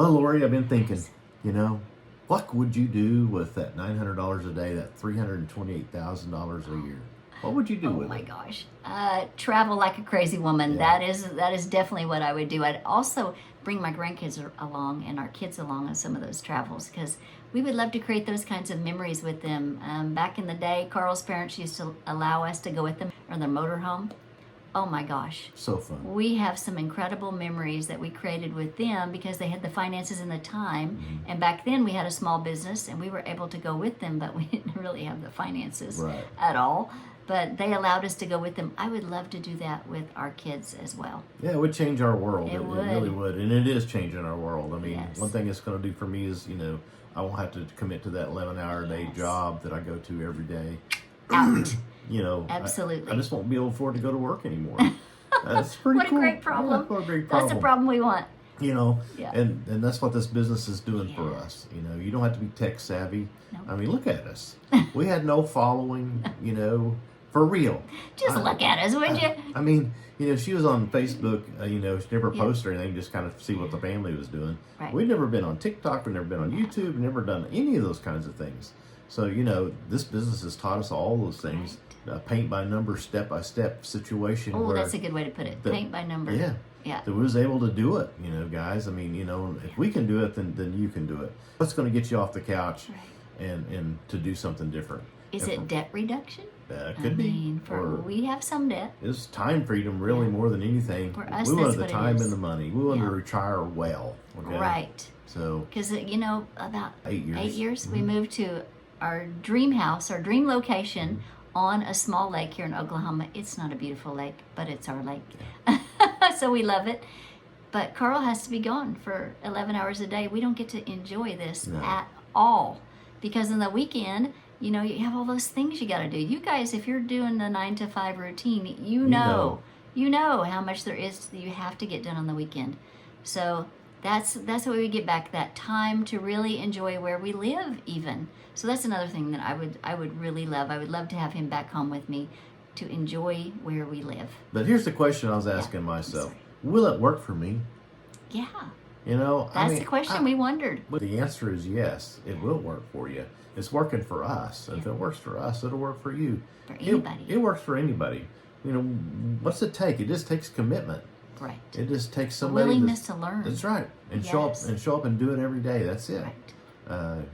Well, Lori, I've been thinking, you know, what would you do with that $900 a day, that $328,000 a year? What would you do with it? Oh my gosh. Travel like a crazy woman. Yeah. That is definitely what I would do. I'd also bring my grandkids along and our kids along on some of those travels because we would love to create those kinds of memories with them. Back in the day, Carl's parents used to allow us to go with them on their motorhome. Oh my gosh. So fun. We have some incredible memories that we created with them because they had the finances and the time. Mm-hmm. And back then we had a small business and we were able to go with them, but we didn't really have the finances Right. at all. But they allowed us to go with them. I would love to do that with our kids as well. Yeah, it would change our world. It It would. really would. And it is changing our world. I mean, Yes. one thing it's going to do for me is, you know, I won't have to commit to that 11-hour a day Yes. job that I go to every day. Out. You know, Absolutely. I just won't be able to afford to go to work anymore. That's pretty What cool. a great problem. Yeah, what a great problem. That's a problem we want. You know, Yeah. and that's what this business is doing for Yes. us. You know, you don't have to be tech savvy. Nope. I mean, look at us. We had no following, you know, for real. Just look at us, would you? I mean, you know, she was on Facebook, you know, she never Yeah. posted or anything, just kind of see what the family was doing. Right. We'd never been on TikTok, we've never been on YouTube, never done any of those kinds of things. So, you know, this business has taught us all those things. Paint by number, step by step situation. Oh, where that's a good way to put it. Paint by number. Yeah. Yeah. That we was able to do it, you know, guys. I mean, you know, if we can do it, then you can do it. What's going to get you off the couch Right. and to do something different? Is it debt reduction? Could be. I mean, we have some debt. It's time freedom, really, more than anything. For us, we wanted that's the what it time is. and the money. We wanted Yeah. to retire well. Okay? Right. So Because, you know, about 8 years. 8 years, Mhm. we moved to our dream house, our dream location on a small lake here in Oklahoma. It's not a beautiful lake, but it's our lake. So we love it. But Carl has to be gone for 11 hours a day. We don't get to enjoy this No. at all. Because in the weekend, you know, you have all those things you got to do. You guys, if you're doing the 9 to 5 routine, you know how much there is that you have to get done on the weekend. So that's what we get back, that time to really enjoy where we live even. So that's another thing that I would really love. I would love to have him back home with me to enjoy where we live. But here's the question I was asking myself: will it work for me? Yeah. You know, That's the question we wondered. But the answer is yes. It will work for you. It's working for us. And if it works for us, it'll work for you. For anybody. It works for anybody. You know, what's it take? It just takes commitment. Right. It just takes somebody Willingness to learn. That's right. And Yes. show up and do it every day. That's it. Right.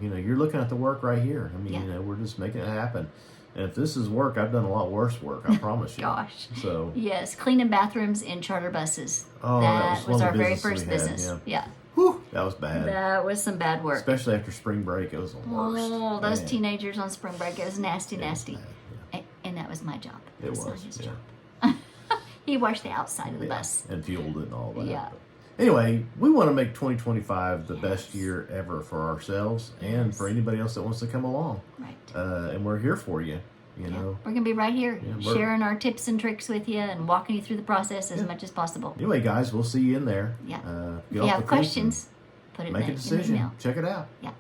You know, you're looking at the work right here. I mean, Yeah. you know, we're just making it happen. And if this is work, I've done a lot worse work. I promise you. Gosh. So. Yes, cleaning bathrums in charter buses. Oh, that was one our of the very businesses first we had, business. yeah. Yeah. Whew, that was bad. That was some bad work. Especially after spring break, it was the worst. Oh, those Man. teenagers on spring break, it was nasty, nasty. Yeah. And that was my job. It was not was, his yeah. job. He washed the outside of the Yeah, bus. and fueled it and all that. Yeah. But anyway, we want to make 2025 the best year ever for ourselves and for anybody else that wants to come along. Right. And we're here for you. You know. We're going to be right here Yeah, sharing our tips and tricks with you and walking you through the process as much as possible. Anyway, guys, we'll see you in there. Yeah. Get If you off have the fence questions, put it and make a in the decision. email. Check it out. Yeah.